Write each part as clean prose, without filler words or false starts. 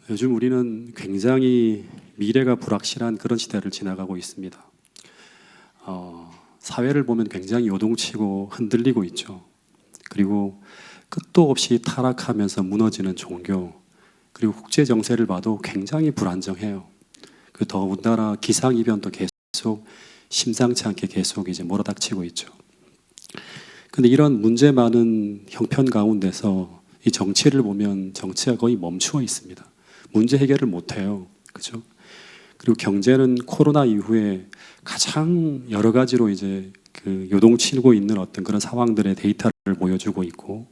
요즘 우리는 굉장히 미래가 불확실한 그런 시대를 지나가고 있습니다. 사회를 보면 굉장히 요동치고 흔들리고 있죠. 그리고 끝도 없이 타락하면서 무너지는 종교, 그리고 국제 정세를 봐도 굉장히 불안정해요. 그 더군다나 기상 이변도 계속 심상치 않게 계속 이제 몰아닥치고 있죠. 근데 이런 문제 많은 형편 가운데서 이 정치를 보면 정치가 거의 멈추어 있습니다. 문제 해결을 못 해요. 그죠? 그리고 경제는 코로나 이후에 가장 여러 가지로 이제 그 요동치고 있는 어떤 그런 상황들의 데이터를 보여주고 있고,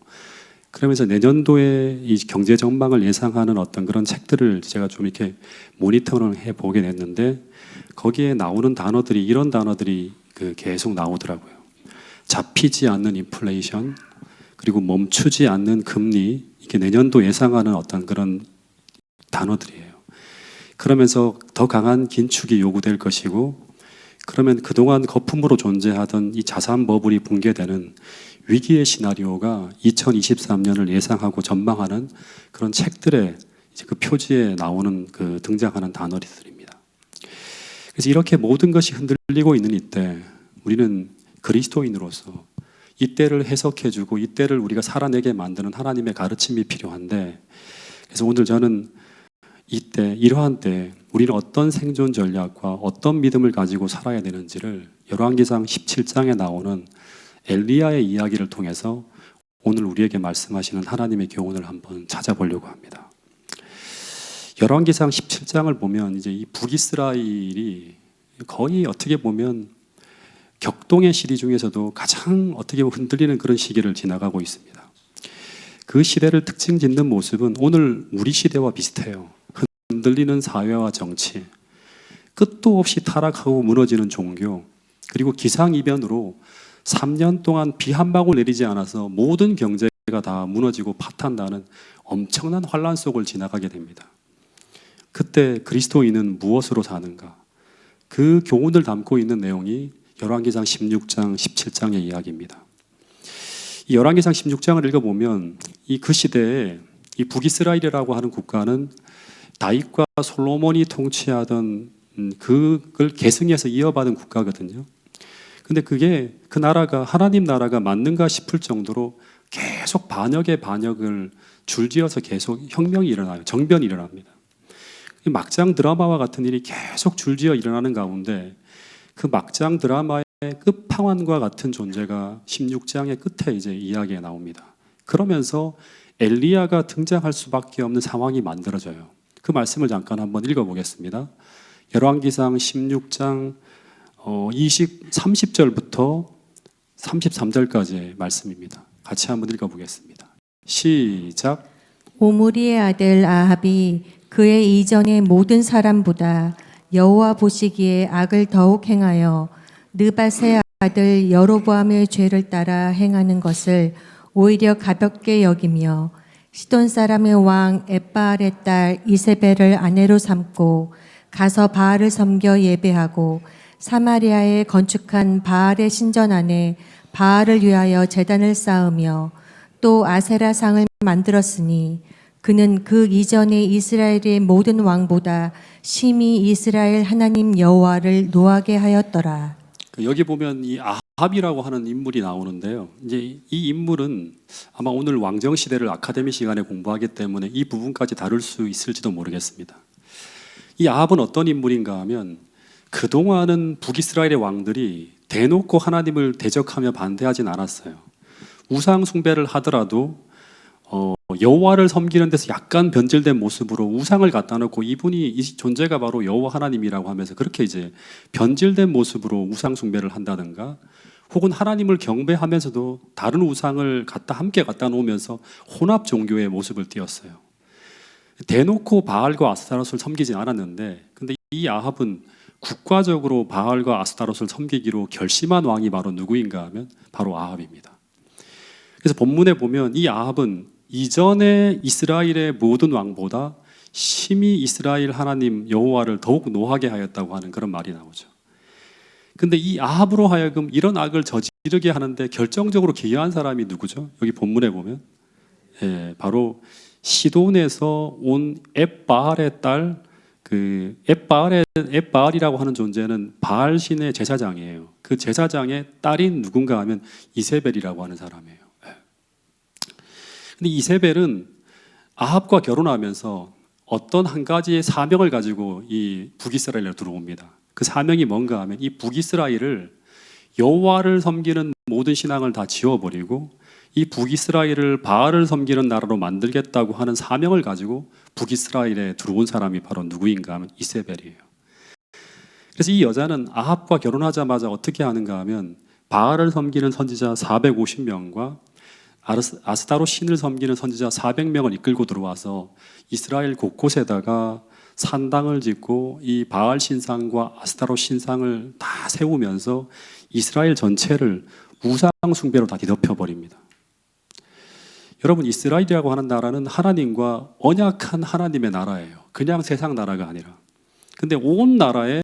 그러면서 내년도에 이 경제 전망을 예상하는 어떤 그런 책들을 제가 좀 이렇게 모니터를 해 보게 됐는데, 거기에 나오는 단어들이 이런 단어들이 계속 나오더라고요. 잡히지 않는 인플레이션, 그리고 멈추지 않는 금리, 이게 내년도 예상하는 어떤 그런 단어들이에요. 그러면서 더 강한 긴축이 요구될 것이고, 그러면 그동안 거품으로 존재하던 이 자산 버블이 붕괴되는 위기의 시나리오가 2023년을 예상하고 전망하는 그런 책들의 이제 그 표지에 나오는 그 등장하는 단어들입니다. 그래서 이렇게 모든 것이 흔들리고 있는 이때, 우리는 그리스도인으로서 이때를 해석해주고 이때를 우리가 살아내게 만드는 하나님의 가르침이 필요한데, 그래서 오늘 저는 이때, 이러한 때 우리는 어떤 생존 전략과 어떤 믿음을 가지고 살아야 되는지를 열왕기상 17장에 나오는 엘리야의 이야기를 통해서 오늘 우리에게 말씀하시는 하나님의 교훈을 한번 찾아보려고 합니다. 열왕기상 17장을 보면 이제 이 북이스라엘이 거의 어떻게 보면 격동의 시기 중에서도 가장 어떻게 보면 흔들리는 그런 시기를 지나가고 있습니다. 그 시대를 특징 짓는 모습은 오늘 우리 시대와 비슷해요. 흔들리는 사회와 정치, 끝도 없이 타락하고 무너지는 종교, 그리고 기상이변으로 3년 동안 비 한 방울 내리지 않아서 모든 경제가 다 무너지고 파탄나는 엄청난 환란 속을 지나가게 됩니다. 그때 그리스도인은 무엇으로 사는가? 그 교훈을 담고 있는 내용이 열왕기상 16장, 17장의 이야기입니다. 이 열왕기상 16장을 읽어보면 그 시대에 이 북이스라엘이라고 하는 국가는 다윗과 솔로몬이 통치하던 그걸 계승해서 이어받은 국가거든요. 근데 그게 그 나라가 하나님 나라가 맞는가 싶을 정도로 계속 반역을 줄지어서 계속 혁명이 일어나요. 정변이 일어납니다. 막장 드라마와 같은 일이 계속 줄지어 일어나는 가운데 그 막장 드라마의 끝판왕과 같은 존재가 16장의 끝에 이제 이야기에 나옵니다. 그러면서 엘리야가 등장할 수밖에 없는 상황이 만들어져요. 그 말씀을 잠깐 한번 읽어보겠습니다. 열왕기상 16장 30절부터 33절까지의 말씀입니다. 같이 한번 읽어보겠습니다. 시작. 오므리의 아들 아합이 그의 이전의 모든 사람보다 여호와 보시기에 악을 더욱 행하여 느밧의 아들 여로보암의 죄를 따라 행하는 것을 오히려 가볍게 여기며 시돈 사람의 왕 엣바알의 딸 이세벨을 아내로 삼고 가서 바알을 섬겨 예배하고 사마리아에 건축한 바알의 신전 안에 바알을 위하여 제단을 쌓으며 또 아세라 상을 만들었으니 그는 그 이전의 이스라엘의 모든 왕보다 심히 이스라엘 하나님 여호와를 노하게 하였더라. 여기 보면 이 아합이라고 하는 인물이 나오는데요. 이제 이 인물은 아마 오늘 왕정 시대를 아카데미 시간에 공부하기 때문에 이 부분까지 다룰 수 있을지도 모르겠습니다. 이 아합은 어떤 인물인가 하면 그동안은 북이스라엘의 왕들이 대놓고 하나님을 대적하며 반대하진 않았어요. 우상 숭배를 하더라도 여호와를 섬기는 데서 약간 변질된 모습으로 우상을 갖다 놓고 이분이 이 존재가 바로 여호와 하나님이라고 하면서 그렇게 이제 변질된 모습으로 우상 숭배를 한다든가, 혹은 하나님을 경배하면서도 다른 우상을 함께 갖다 놓으면서 혼합 종교의 모습을 띄었어요. 대놓고 바알과 아스타롯을 섬기진 않았는데, 근데 이 아합은 국가적으로 바알과 아스타롯을 섬기기로 결심한 왕이 바로 누구인가 하면 바로 아합입니다. 그래서 본문에 보면 이 아합은 이전에 이스라엘의 모든 왕보다 심히 이스라엘 하나님 여호와를 더욱 노하게 하였다고 하는 그런 말이 나오죠. 근데 이 아합으로 하여금 이런 악을 저지르게 하는데 결정적으로 기여한 사람이 누구죠? 여기 본문에 보면 바로 시돈에서 온 엣바알의 딸, 엣바알이라고 하는 존재는 바알 신의 제사장이에요. 그 제사장의 딸인 누군가 하면 이세벨이라고 하는 사람이에요. 근데 이세벨은 아합과 결혼하면서 어떤 한 가지의 사명을 가지고 이 북이스라엘로 들어옵니다. 그 사명이 뭔가 하면 이 북이스라엘을 여호와를 섬기는 모든 신앙을 다 지워버리고 이 북이스라엘을 바알을 섬기는 나라로 만들겠다고 하는 사명을 가지고 북이스라엘에 들어온 사람이 바로 누구인가 하면 이세벨이에요. 그래서 이 여자는 아합과 결혼하자마자 어떻게 하는가 하면 바알을 섬기는 선지자 450명과 아스타로 신을 섬기는 선지자 400명을 이끌고 들어와서 이스라엘 곳곳에다가 산당을 짓고 이 바알 신상과 아스타로 신상을 다 세우면서 이스라엘 전체를 우상 숭배로 다 뒤덮여 버립니다. 여러분, 이스라엘이라고 하는 나라는 하나님과 언약한 하나님의 나라예요. 그냥 세상 나라가 아니라. 근데 온 나라에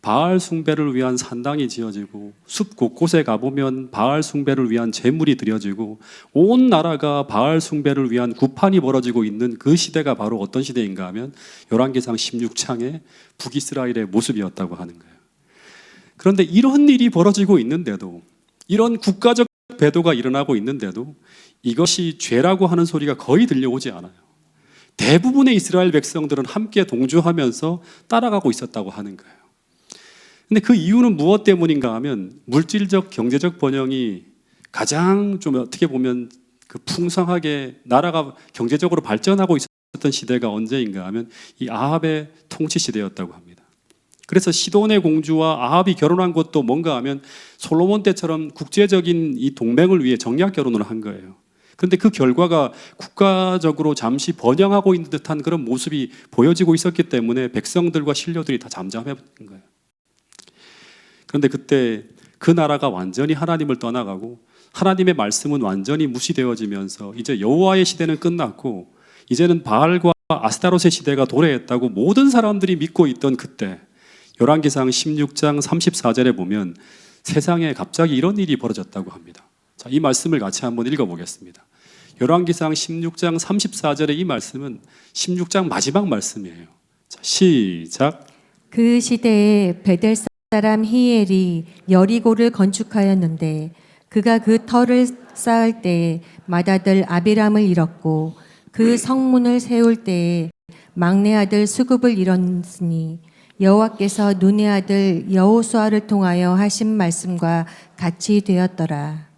바알 숭배를 위한 산당이 지어지고 숲 곳곳에 가보면 바알 숭배를 위한 제물이 드려지고 온 나라가 바알 숭배를 위한 구판이 벌어지고 있는 그 시대가 바로 어떤 시대인가 하면 열왕기상 16장의 북이스라엘의 모습이었다고 하는 거예요. 그런데 이런 일이 벌어지고 있는데도, 이런 국가적 배도가 일어나고 있는데도 이것이 죄라고 하는 소리가 거의 들려오지 않아요. 대부분의 이스라엘 백성들은 함께 동조하면서 따라가고 있었다고 하는 거예요. 근데 그 이유는 무엇 때문인가 하면 물질적 경제적 번영이 가장 좀 어떻게 보면 그 풍성하게 나라가 경제적으로 발전하고 있었던 시대가 언제인가 하면 이 아합의 통치 시대였다고 합니다. 그래서 시돈의 공주와 아합이 결혼한 것도 뭔가 하면 솔로몬 때처럼 국제적인 이 동맹을 위해 정략 결혼을 한 거예요. 그런데 그 결과가 국가적으로 잠시 번영하고 있는 듯한 그런 모습이 보여지고 있었기 때문에 백성들과 신료들이 다 잠잠해진 거예요. 그런데 그때 그 나라가 완전히 하나님을 떠나가고 하나님의 말씀은 완전히 무시되어지면서 이제 여호와의 시대는 끝났고 이제는 바알과 아스타롯의 시대가 도래했다고 모든 사람들이 믿고 있던 그때 열왕기상 16장 34절에 보면 세상에 갑자기 이런 일이 벌어졌다고 합니다. 자, 이 말씀을 같이 한번 읽어보겠습니다. 열왕기상 16장 34절의 이 말씀은 16장 마지막 말씀이에요. 자, 시작. 그 시대에 베델 사람 히엘이 여리고를 건축하였는데 그가 그 터를 쌓을 때에 맏아들 아비람을 잃었고 그 성문을 세울 때에 막내 아들 수굽을 잃었으니 여호와께서 눈의 아들 여호수아를 통하여 하신 말씀과 같이 되었더라.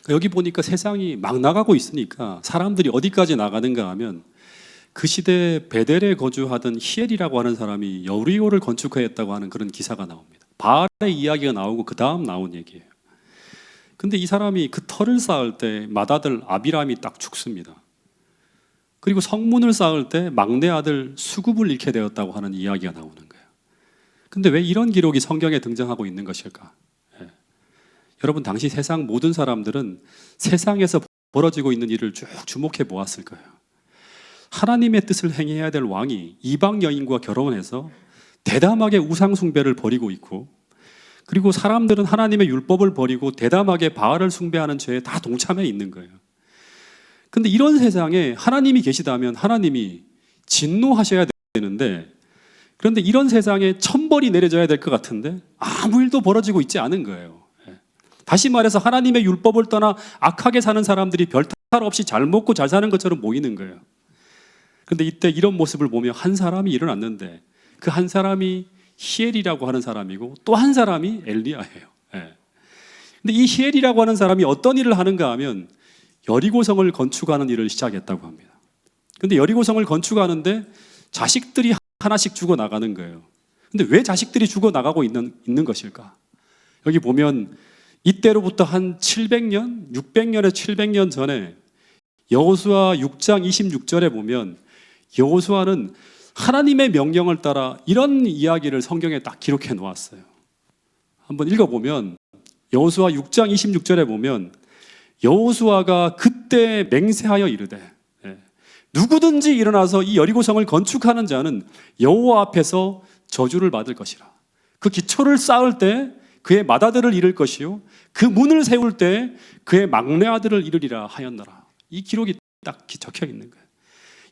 여기 보니까 세상이 막 나가고 있으니까 사람들이 어디까지 나가는가 하면 그 시대 베델에 거주하던 히엘이라고 하는 사람이 여리고를 건축하였다고 하는 그런 기사가 나옵니다. 바알의 이야기가 나오고 그 다음 나온 얘기예요. 근데 이 사람이 그 터를 쌓을 때 맏아들 아비람이 딱 죽습니다. 그리고 성문을 쌓을 때 막내 아들 수굽을 잃게 되었다고 하는 이야기가 나오는 거예요. 근데 왜 이런 기록이 성경에 등장하고 있는 것일까? 여러분, 당시 세상 모든 사람들은 세상에서 벌어지고 있는 일을 쭉 주목해 보았을 거예요. 하나님의 뜻을 행해야 될 왕이 이방 여인과 결혼해서 대담하게 우상 숭배를 벌이고 있고, 그리고 사람들은 하나님의 율법을 버리고 대담하게 바알을 숭배하는 죄에 다 동참해 있는 거예요. 근데 이런 세상에 하나님이 계시다면 하나님이 진노하셔야 되는데, 그런데 이런 세상에 천벌이 내려져야 될 것 같은데 아무 일도 벌어지고 있지 않은 거예요. 다시 말해서 하나님의 율법을 떠나 악하게 사는 사람들이 별 탈 없이 잘 먹고 잘 사는 것처럼 보이는 거예요. 그런데 이때 이런 모습을 보며 한 사람이 일어났는데 그 한 사람이 히엘이라고 하는 사람이고 또 한 사람이 엘리야예요. 근데 이 히엘이라고 하는 사람이 어떤 일을 하는가 하면 여리고성을 건축하는 일을 시작했다고 합니다. 근데 여리고성을 건축하는데 자식들이 하나씩 죽어 나가는 거예요. 근데 왜 자식들이 죽어 나가고 있는 것일까? 여기 보면 이때로부터 한 700년, 600년에서 700년 전에 여호수아 6장 26절에 보면 여호수아는 하나님의 명령을 따라 이런 이야기를 성경에 딱 기록해 놓았어요. 한번 읽어보면 여호수아 6장 26절에 보면 여호수아가 그때 맹세하여 이르되 누구든지 일어나서 이 여리고성을 건축하는 자는 여호와 앞에서 저주를 받을 것이라. 그 기초를 쌓을 때 그의 맏아들을 잃을 것이요 그 문을 세울 때 그의 막내 아들을 잃으리라 하였노라. 이 기록이 딱 적혀 있는 거예요.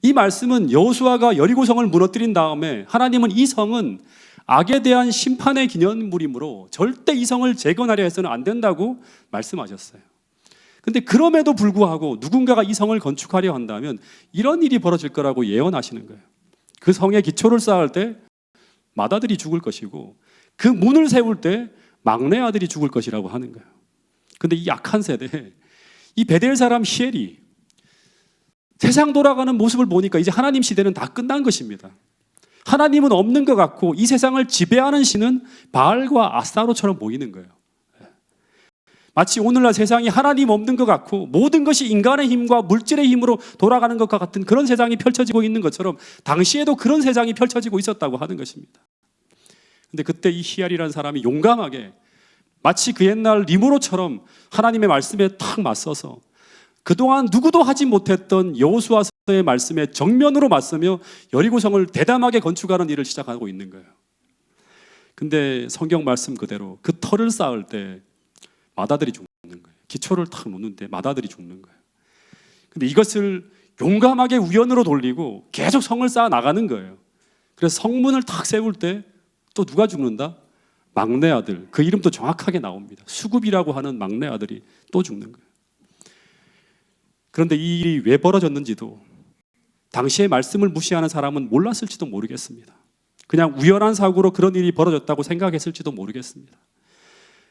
이 말씀은 여호수아가 여리고성을 무너뜨린 다음에 하나님은 이 성은 악에 대한 심판의 기념물이므로 절대 이 성을 재건하려 해서는 안 된다고 말씀하셨어요. 근데 그럼에도 불구하고 누군가가 이 성을 건축하려 한다면 이런 일이 벌어질 거라고 예언하시는 거예요. 그 성의 기초를 쌓을 때 맏아들이 죽을 것이고 그 문을 세울 때 막내 아들이 죽을 것이라고 하는 거예요. 근데 이 악한 세대, 이 베델 사람 히엘이 세상 돌아가는 모습을 보니까 이제 하나님 시대는 다 끝난 것입니다. 하나님은 없는 것 같고 이 세상을 지배하는 신은 바알과 아스타로처럼 보이는 거예요. 마치 오늘날 세상이 하나님 없는 것 같고 모든 것이 인간의 힘과 물질의 힘으로 돌아가는 것과 같은 그런 세상이 펼쳐지고 있는 것처럼 당시에도 그런 세상이 펼쳐지고 있었다고 하는 것입니다. 근데 그때 이 히알이라는 사람이 용감하게 마치 그 옛날 리므로처럼 하나님의 말씀에 탁 맞서서 그동안 누구도 하지 못했던 여호수아서의 말씀에 정면으로 맞서며 여리고성을 대담하게 건축하는 일을 시작하고 있는 거예요. 근데 성경 말씀 그대로 그 터를 쌓을 때 맏아들이 죽는 거예요. 기초를 탁 놓는데 맏아들이 죽는 거예요. 근데 이것을 용감하게 우연으로 돌리고 계속 성을 쌓아 나가는 거예요. 그래서 성문을 탁 세울 때 또 누가 죽는다? 막내 아들. 그 이름도 정확하게 나옵니다. 수굽이라고 하는 막내 아들이 또 죽는 거예요. 그런데 이 일이 왜 벌어졌는지도 당시의 말씀을 무시하는 사람은 몰랐을지도 모르겠습니다. 그냥 우연한 사고로 그런 일이 벌어졌다고 생각했을지도 모르겠습니다.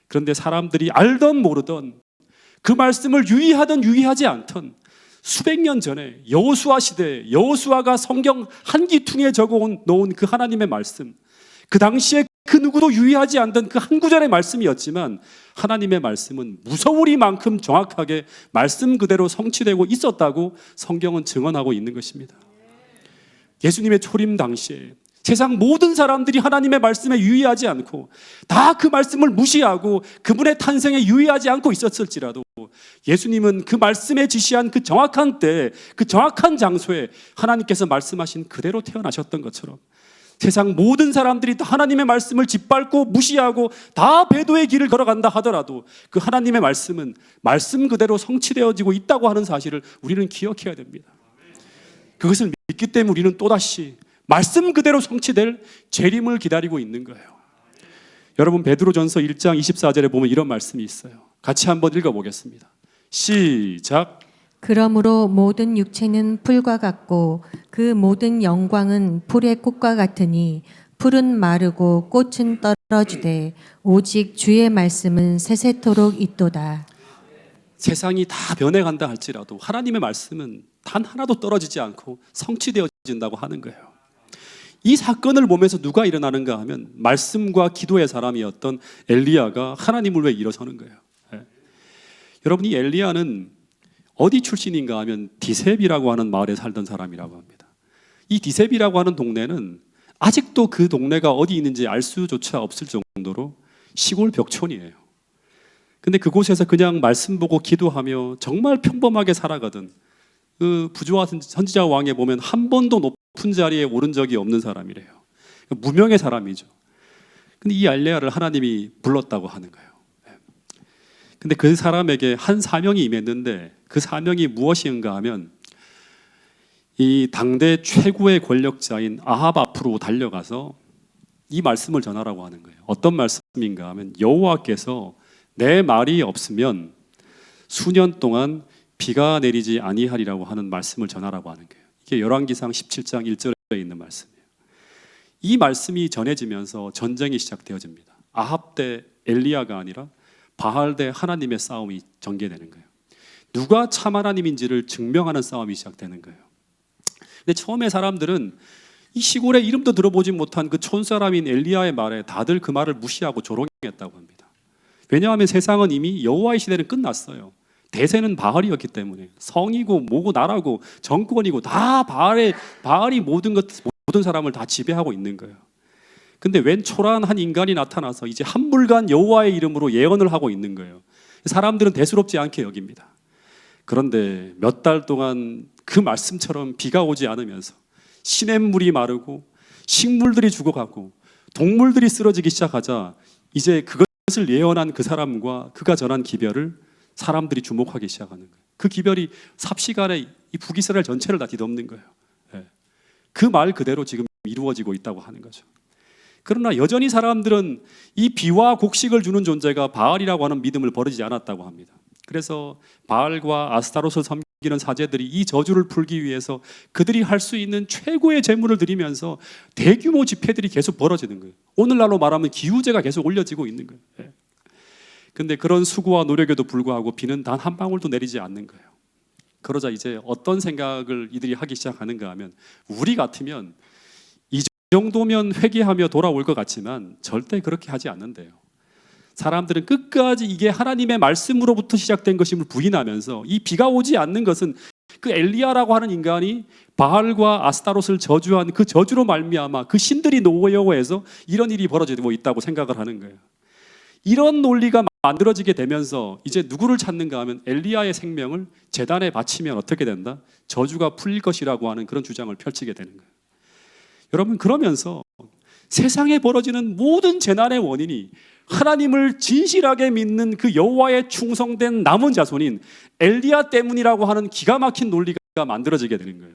그런데 사람들이 알던 모르던 그 말씀을 유의하든 유의하지 않던 수백 년 전에 여호수아 시대에 여호수아가 성경 한 기퉁에 적어 놓은 그 하나님의 말씀, 그 당시에 그 누구도 유의하지 않던 그 한 구절의 말씀이었지만 하나님의 말씀은 무서우리만큼 정확하게 말씀 그대로 성취되고 있었다고 성경은 증언하고 있는 것입니다. 예수님의 초림 당시에 세상 모든 사람들이 하나님의 말씀에 유의하지 않고 다 그 말씀을 무시하고 그분의 탄생에 유의하지 않고 있었을지라도 예수님은 그 말씀에 지시한 그 정확한 때에 그 정확한 장소에 하나님께서 말씀하신 그대로 태어나셨던 것처럼 세상 모든 사람들이 다 하나님의 말씀을 짓밟고 무시하고 다 배도의 길을 걸어간다 하더라도 그 하나님의 말씀은 말씀 그대로 성취되어지고 있다고 하는 사실을 우리는 기억해야 됩니다. 그것을 믿기 때문에 우리는 또다시 말씀 그대로 성취될 재림을 기다리고 있는 거예요. 여러분 베드로전서 1장 24절에 보면 이런 말씀이 있어요. 같이 한번 읽어보겠습니다. 시작. 그러므로 모든 육체는 풀과 같고 그 모든 영광은 풀의 꽃과 같으니 풀은 마르고 꽃은 떨어지되 오직 주의 말씀은 세세토록 있도다. 세상이 다 변해간다 할지라도 하나님의 말씀은 단 하나도 떨어지지 않고 성취되어진다고 하는 거예요. 이 사건을 보면서 누가 일어나는가 하면 말씀과 기도의 사람이었던 엘리야가 하나님을 위해 일어서는 거예요. 여러분 이 엘리야는 어디 출신인가 하면 디셉이라고 하는 마을에 살던 사람이라고 합니다. 이 디셉이라고 하는 동네는 아직도 그 동네가 어디 있는지 알 수조차 없을 정도로 시골 벽촌이에요. 근데 그곳에서 그냥 말씀 보고 기도하며 정말 평범하게 살아가던 그 부조와 선지자 왕에 보면 한 번도 높은 자리에 오른 적이 없는 사람이래요. 무명의 사람이죠. 근데 이 엘리야를 하나님이 불렀다고 하는 거예요. 근데 그 사람에게 한 사명이 임했는데 그 사명이 무엇인가 하면 이 당대 최고의 권력자인 아합 앞으로 달려가서 이 말씀을 전하라고 하는 거예요. 어떤 말씀인가 하면 여호와께서 내 말이 없으면 수년 동안 비가 내리지 아니하리라고 하는 말씀을 전하라고 하는 거예요. 이게 열왕기상 17장 1절에 있는 말씀이에요. 이 말씀이 전해지면서 전쟁이 시작되어집니다. 아합 대 엘리야가 아니라 바알 대 하나님의 싸움이 전개되는 거예요. 누가 참 하나님인지를 증명하는 싸움이 시작되는 거예요. 근데 처음에 사람들은 이 시골의 이름도 들어보지 못한 그 촌사람인 엘리야의 말에 다들 그 말을 무시하고 조롱했다고 합니다. 왜냐하면 세상은 이미 여호와의 시대는 끝났어요. 대세는 바알이었기 때문에 성이고 뭐고 나라고 정권이고 다 바알이 모든 사람을 다 지배하고 있는 거예요. 근데 웬 초라한 한 인간이 나타나서 이제 한물간 여호와의 이름으로 예언을 하고 있는 거예요. 사람들은 대수롭지 않게 여깁니다. 그런데 몇 달 동안 그 말씀처럼 비가 오지 않으면서 시냇물이 마르고 식물들이 죽어가고 동물들이 쓰러지기 시작하자 이제 그것을 예언한 그 사람과 그가 전한 기별을 사람들이 주목하기 시작하는 거예요. 그 기별이 삽시간에 이 북이스라엘 전체를 다 뒤덮는 거예요. 그 말 그대로 지금 이루어지고 있다고 하는 거죠. 그러나 여전히 사람들은 이 비와 곡식을 주는 존재가 바알이라고 하는 믿음을 버리지 않았다고 합니다. 그래서 바알과 아스타롯을 섬기는 사제들이 이 저주를 풀기 위해서 그들이 할 수 있는 최고의 제물을 드리면서 대규모 집회들이 계속 벌어지는 거예요. 오늘날로 말하면 기후제가 계속 올려지고 있는 거예요. 근데 그런 수고와 노력에도 불구하고 비는 단 한 방울도 내리지 않는 거예요. 그러자 이제 어떤 생각을 이들이 하기 시작하는가 하면, 우리 같으면 이 정도면 회개하며 돌아올 것 같지만 절대 그렇게 하지 않는데요. 사람들은 끝까지 이게 하나님의 말씀으로부터 시작된 것임을 부인하면서 이 비가 오지 않는 것은 그 엘리야라고 하는 인간이 바알과 아스타롯을 저주한 그 저주로 말미암아 그 신들이 노여워해서 이런 일이 벌어지고 있다고 생각을 하는 거예요. 이런 논리가 만들어지게 되면서 이제 누구를 찾는가 하면 엘리야의 생명을 제단에 바치면 어떻게 된다? 저주가 풀릴 것이라고 하는 그런 주장을 펼치게 되는 거예요. 여러분, 그러면서 세상에 벌어지는 모든 재난의 원인이 하나님을 진실하게 믿는 그 여호와의 충성된 남은 자손인 엘리야 때문이라고 하는 기가 막힌 논리가 만들어지게 되는 거예요.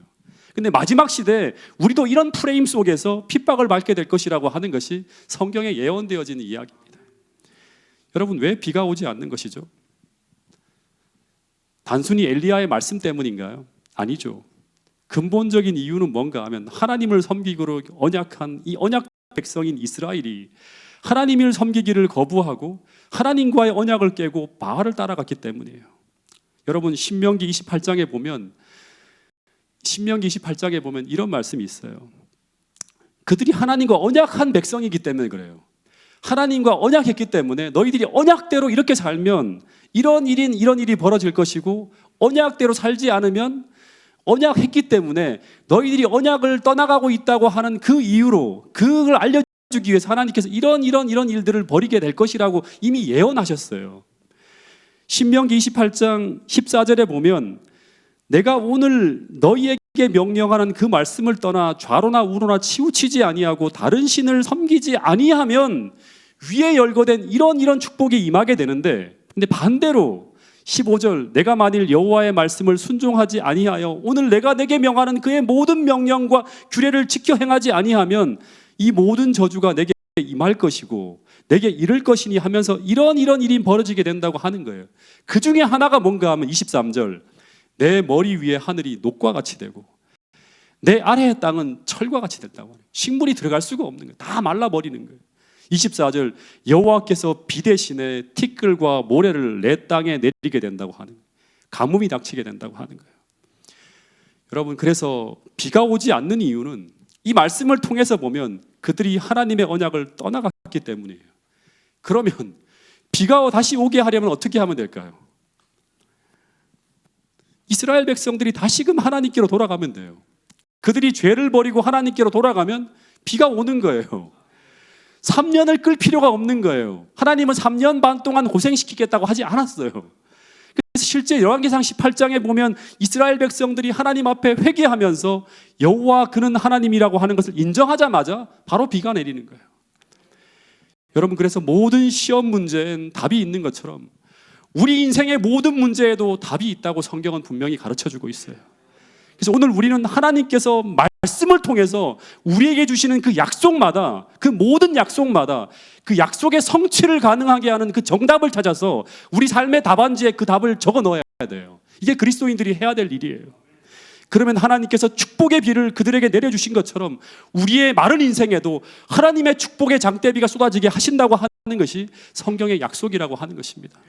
근데 마지막 시대에 우리도 이런 프레임 속에서 핍박을 받게 될 것이라고 하는 것이 성경에 예언되어진 이야기입니다. 여러분, 왜 비가 오지 않는 것이죠? 단순히 엘리야의 말씀 때문인가요? 아니죠. 근본적인 이유는 뭔가 하면 하나님을 섬기기로 언약한 이 언약 백성인 이스라엘이 하나님을 섬기기를 거부하고 하나님과의 언약을 깨고 바알을 따라갔기 때문이에요. 여러분, 신명기 28장에 보면 이런 말씀이 있어요. 그들이 하나님과 언약한 백성이기 때문에 그래요. 하나님과 언약했기 때문에 너희들이 언약대로 이렇게 살면 이런 일이 벌어질 것이고, 언약대로 살지 않으면 언약했기 때문에 너희들이 언약을 떠나가고 있다고 하는 그 이유로 그걸 알려주기 위해서 하나님께서 이런 일들을 벌이게 될 것이라고 이미 예언하셨어요. 신명기 28장 14절에 보면, 내가 오늘 너희에게 명령하는 그 말씀을 떠나 좌로나 우로나 치우치지 아니하고 다른 신을 섬기지 아니하면 위에 열거된 이런 축복이 임하게 되는데, 근데 반대로 15절, 내가 만일 여호와의 말씀을 순종하지 아니하여 오늘 내가 내게 명하는 그의 모든 명령과 규례를 지켜 행하지 아니하면 이 모든 저주가 내게 임할 것이고 내게 이를 것이니 하면서 이런 일이 벌어지게 된다고 하는 거예요. 그 중에 하나가 뭔가 하면 23절, 내 머리 위에 하늘이 녹과 같이 되고 내 아래의 땅은 철과 같이 됐다고 해요. 식물이 들어갈 수가 없는 거예요. 다 말라버리는 거예요. 24절, 여호와께서 비 대신에 티끌과 모래를 내 땅에 내리게 된다고 하는 거예요. 가뭄이 닥치게 된다고 하는 거예요. 여러분, 그래서 비가 오지 않는 이유는 이 말씀을 통해서 보면 그들이 하나님의 언약을 떠나갔기 때문이에요. 그러면 비가 다시 오게 하려면 어떻게 하면 될까요? 이스라엘 백성들이 다시금 하나님께로 돌아가면 돼요. 그들이 죄를 버리고 하나님께로 돌아가면 비가 오는 거예요. 3년을 끌 필요가 없는 거예요. 하나님은 3년 반 동안 고생시키겠다고 하지 않았어요. 그래서 실제 열왕기상 18장에 보면 이스라엘 백성들이 하나님 앞에 회개하면서 여호와 그는 하나님이라고 하는 것을 인정하자마자 바로 비가 내리는 거예요. 여러분, 그래서 모든 시험 문제엔 답이 있는 것처럼 우리 인생의 모든 문제에도 답이 있다고 성경은 분명히 가르쳐주고 있어요. 그래서 오늘 우리는 하나님께서 말씀을 통해서 우리에게 주시는 그 약속마다, 그 모든 약속마다 그 약속의 성취를 가능하게 하는 그 정답을 찾아서 우리 삶의 답안지에 그 답을 적어 넣어야 돼요. 이게 그리스도인들이 해야 될 일이에요. 그러면 하나님께서 축복의 비를 그들에게 내려주신 것처럼 우리의 마른 인생에도 하나님의 축복의 장대비가 쏟아지게 하신다고 하는 것이 성경의 약속이라고 하는 것입니다.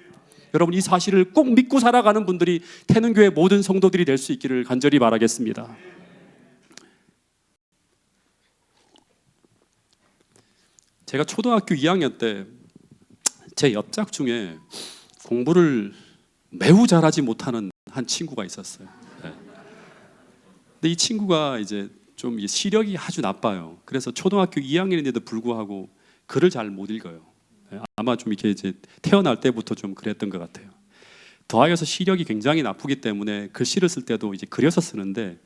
여러분, 이 사실을 꼭 믿고 살아가는 분들이 태능교회 모든 성도들이 될 수 있기를 간절히 바라겠습니다. 제가 초등학교 2학년 때 제 옆작 중에 공부를 매우 잘하지 못하는 한 친구가 있었어요. 네. 근데 이 친구가 이제 좀 시력이 아주 나빠요. 그래서 초등학교 2학년인데도 불구하고 글을 잘 못 읽어요. 아마 좀 이렇게 이제 태어날 때부터 좀 그랬던 것 같아요. 더하여서 시력이 굉장히 나쁘기 때문에 글씨를 쓸 때도 이제 그려서 쓰는데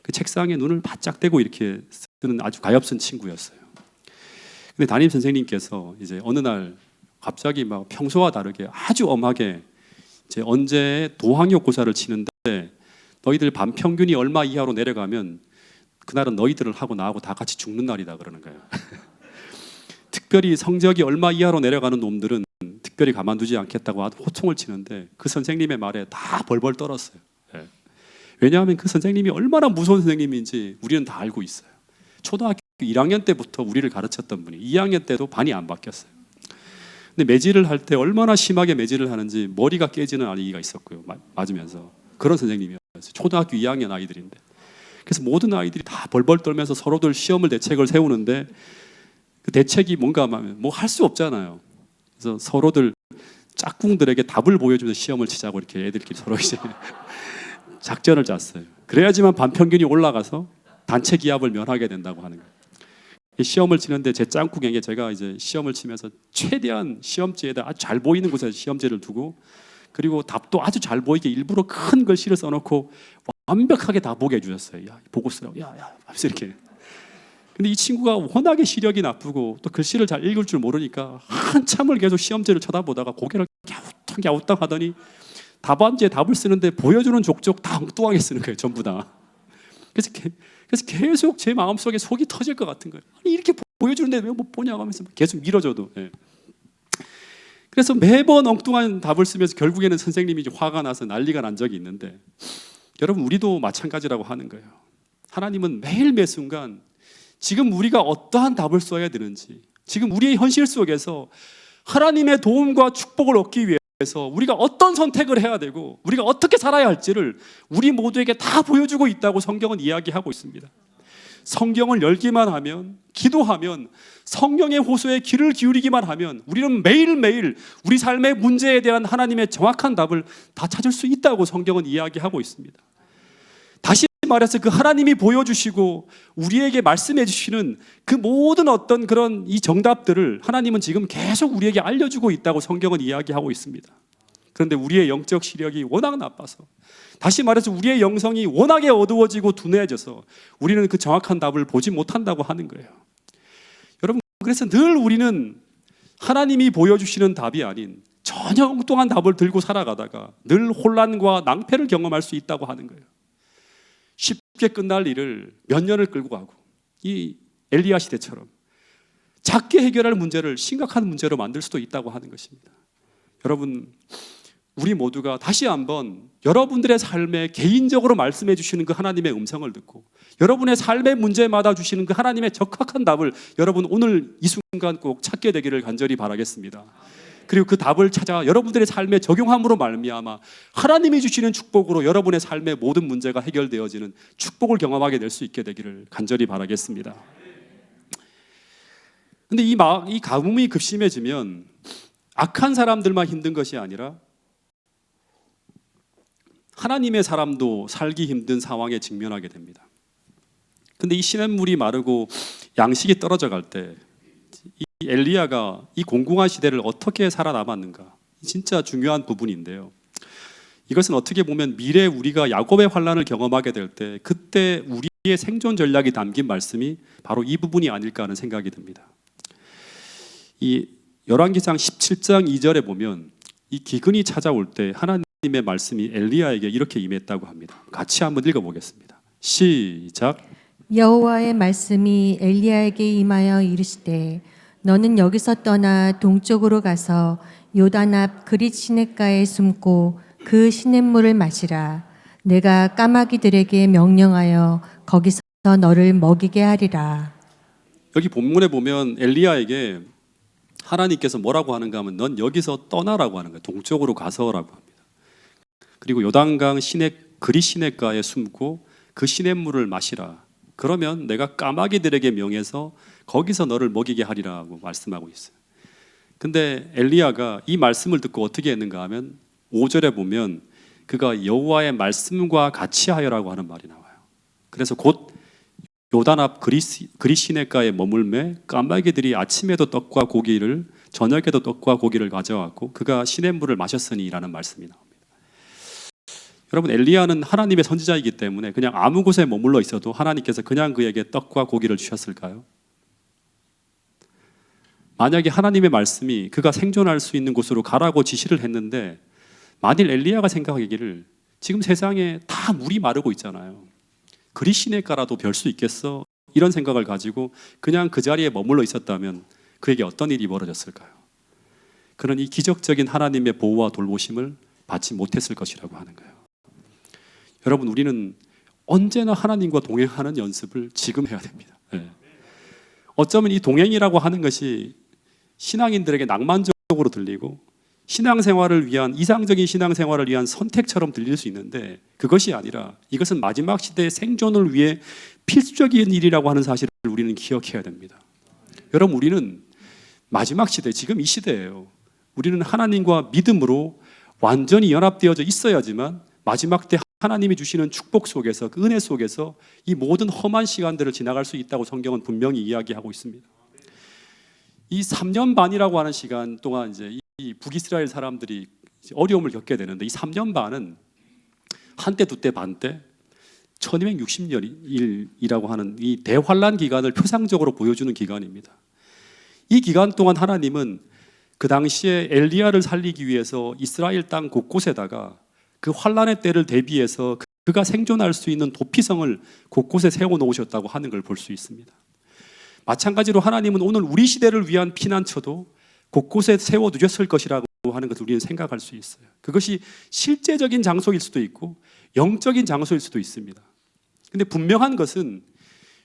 그 책상에 눈을 바짝 떼고 이렇게 쓰는 아주 가엾은 친구였어요. 근데 담임 선생님께서 이제 어느 날 갑자기 막 평소와 다르게 아주 엄하게 이제 언제 도학력고사를 치는데 너희들 반평균이 얼마 이하로 내려가면 그날은 너희들을 하고 나하고 다 같이 죽는 날이다 그러는 거예요. 특별히 성적이 얼마 이하로 내려가는 놈들은 특별히 가만두지 않겠다고 호통을 치는데 그 선생님의 말에 다 벌벌 떨었어요. 예. 왜냐하면 그 선생님이 얼마나 무서운 선생님인지 우리는 다 알고 있어요. 초등학교 1학년 때부터 우리를 가르쳤던 분이 2학년 때도 반이 안 바뀌었어요. 근데 매질을 할 때 얼마나 심하게 매질을 하는지 머리가 깨지는 아이가 있었고요. 맞으면서 그런 선생님이었어요. 초등학교 2학년 아이들인데. 그래서 모든 아이들이 다 벌벌 떨면서 서로들 시험을 대책을 세우는데 그 대책이 뭔가 하면 뭐 할 수 없잖아요. 그래서 서로들 짝꿍들에게 답을 보여주면서 시험을 치자고 이렇게 애들끼리 서로 이제 작전을 짰어요. 그래야지만 반평균이 올라가서 단체 기합을 면하게 된다고 하는 거예요. 시험을 치는데 제 짝꿍에게 제가 이제 시험을 치면서 최대한 시험지에다 아주 잘 보이는 곳에 시험지를 두고 그리고 답도 아주 잘 보이게 일부러 큰 글씨를 써놓고 완벽하게 다 보게 해주셨어요. 야, 보고 쓰라고. 야, 하면서 이렇게. 근데 이 친구가 워낙에 시력이 나쁘고 또 글씨를 잘 읽을 줄 모르니까 한참을 계속 시험지를 쳐다보다가 고개를 갸우뚱 하더니 답안지에 답을 쓰는데 보여주는 족족 다 엉뚱하게 쓰는 거예요. 전부 다. 그래서 계속 제 마음속에 속이 터질 것 같은 거예요. 아니 이렇게 보여주는데 왜 못 보냐고 하면서 계속 밀어줘도. 예. 그래서 매번 엉뚱한 답을 쓰면서 결국에는 선생님이 화가 나서 난리가 난 적이 있는데 여러분 우리도 마찬가지라고 하는 거예요. 하나님은 매일 매 순간 지금 우리가 어떠한 답을 써야 되는지 지금 우리의 현실 속에서 하나님의 도움과 축복을 얻기 위해서 우리가 어떤 선택을 해야 되고 우리가 어떻게 살아야 할지를 우리 모두에게 다 보여주고 있다고 성경은 이야기하고 있습니다. 성경을 열기만 하면 기도하면 성령의 호소에 귀를 기울이기만 하면 우리는 매일매일 우리 삶의 문제에 대한 하나님의 정확한 답을 다 찾을 수 있다고 성경은 이야기하고 있습니다. 다시 말해서 그 하나님이 보여주시고 우리에게 말씀해 주시는 그 모든 어떤 그런 이 정답들을 하나님은 지금 계속 우리에게 알려주고 있다고 성경은 이야기하고 있습니다. 그런데 우리의 영적 시력이 워낙 나빠서 다시 말해서 우리의 영성이 워낙에 어두워지고 둔해져서 우리는 그 정확한 답을 보지 못한다고 하는 거예요. 여러분 그래서 늘 우리는 하나님이 보여주시는 답이 아닌 전혀 엉뚱한 답을 들고 살아가다가 늘 혼란과 낭패를 경험할 수 있다고 하는 거예요. 쉽게 끝날 일을 몇 년을 끌고 가고 이 엘리야 시대처럼 작게 해결할 문제를 심각한 문제로 만들 수도 있다고 하는 것입니다. 여러분 우리 모두가 다시 한번 여러분들의 삶에 개인적으로 말씀해 주시는 그 하나님의 음성을 듣고 여러분의 삶의 문제마다 주시는 그 하나님의 적확한 답을 여러분 오늘 이 순간 꼭 찾게 되기를 간절히 바라겠습니다. 그리고 그 답을 찾아 여러분들의 삶에 적용함으로 말미암아 하나님이 주시는 축복으로 여러분의 삶의 모든 문제가 해결되어지는 축복을 경험하게 될 수 있게 되기를 간절히 바라겠습니다. 그런데 이 가뭄이 급심해지면 악한 사람들만 힘든 것이 아니라 하나님의 사람도 살기 힘든 상황에 직면하게 됩니다. 근데 이 시냇물이 마르고 양식이 떨어져 갈 때 이 엘리야가 이 공공한 시대를 어떻게 살아남았는가 진짜 중요한 부분인데요. 이것은 어떻게 보면 미래 우리가 야곱의 환란을 경험하게 될 때 그때 우리의 생존 전략이 담긴 말씀이 바로 이 부분이 아닐까 하는 생각이 듭니다. 이 열왕기상 17장 2절에 보면 이 기근이 찾아올 때 하나님의 말씀이 엘리야에게 이렇게 임했다고 합니다. 같이 한번 읽어보겠습니다. 시작. 여호와의 말씀이 엘리야에게 임하여 이르시되 너는 여기서 떠나 동쪽으로 가서 요단 앞 그릿 시냇가에 숨고 그 시냇물을 마시라. 내가 까마귀들에게 명령하여 거기서 너를 먹이게 하리라. 여기 본문에 보면 엘리야에게 하나님께서 뭐라고 하는가 하면 넌 여기서 떠나라고 하는 거예요. 동쪽으로 가서라고 합니다. 그리고 요단강 그릿 시냇가에 숨고 그 시냇물을 마시라. 그러면 내가 까마귀들에게 명해서 거기서 너를 먹이게 하리라고 말씀하고 있어요. 근데 엘리야가 이 말씀을 듣고 어떻게 했는가 하면 5절에 보면 그가 여호와의 말씀과 같이 하여라고 하는 말이 나와요. 그래서 곧 요단 앞 그릿 시냇가에 머물매 까마귀들이 아침에도 떡과 고기를 저녁에도 떡과 고기를 가져왔고 그가 시냇물을 마셨으니라는 말씀이 나옵니다. 여러분 엘리야는 하나님의 선지자이기 때문에 그냥 아무 곳에 머물러 있어도 하나님께서 그냥 그에게 떡과 고기를 주셨을까요? 만약에 하나님의 말씀이 그가 생존할 수 있는 곳으로 가라고 지시를 했는데 만일 엘리야가 생각하기를 지금 세상에 다 물이 마르고 있잖아요. 그리 시냇가라도 별 수 있겠어? 이런 생각을 가지고 그냥 그 자리에 머물러 있었다면 그에게 어떤 일이 벌어졌을까요? 그런 이 기적적인 하나님의 보호와 돌보심을 받지 못했을 것이라고 하는 거예요. 여러분, 우리는 언제나 하나님과 동행하는 연습을 지금 해야 됩니다. 네. 어쩌면 이 동행이라고 하는 것이 신앙인들에게 낭만적으로 들리고 신앙생활을 위한, 이상적인 신앙생활을 위한 선택처럼 들릴 수 있는데, 그것이 아니라 이것은 마지막 시대의 생존을 위해 필수적인 일이라고 하는 사실을 우리는 기억해야 됩니다. 여러분, 우리는 마지막 시대, 지금 이 시대예요. 우리는 하나님과 믿음으로 완전히 연합되어져 있어야지만 마지막 때 하나님이 주시는 축복 속에서, 그 은혜 속에서 이 모든 험한 시간들을 지나갈 수 있다고 성경은 분명히 이야기하고 있습니다. 이 3년 반이라고 하는 시간 동안 이제 이 북이스라엘 사람들이 어려움을 겪게 되는데, 이 3년 반은 한때 두때 반때 1260년이라고 하는 이 대환란 기간을 표상적으로 보여주는 기간입니다. 이 기간 동안 하나님은 그 당시에 엘리야를 살리기 위해서 이스라엘 땅 곳곳에다가 그 환란의 때를 대비해서 그가 생존할 수 있는 도피성을 곳곳에 세워놓으셨다고 하는 걸 볼 수 있습니다. 마찬가지로 하나님은 오늘 우리 시대를 위한 피난처도 곳곳에 세워두셨을 것이라고 하는 것을 우리는 생각할 수 있어요. 그것이 실제적인 장소일 수도 있고 영적인 장소일 수도 있습니다. 근데 분명한 것은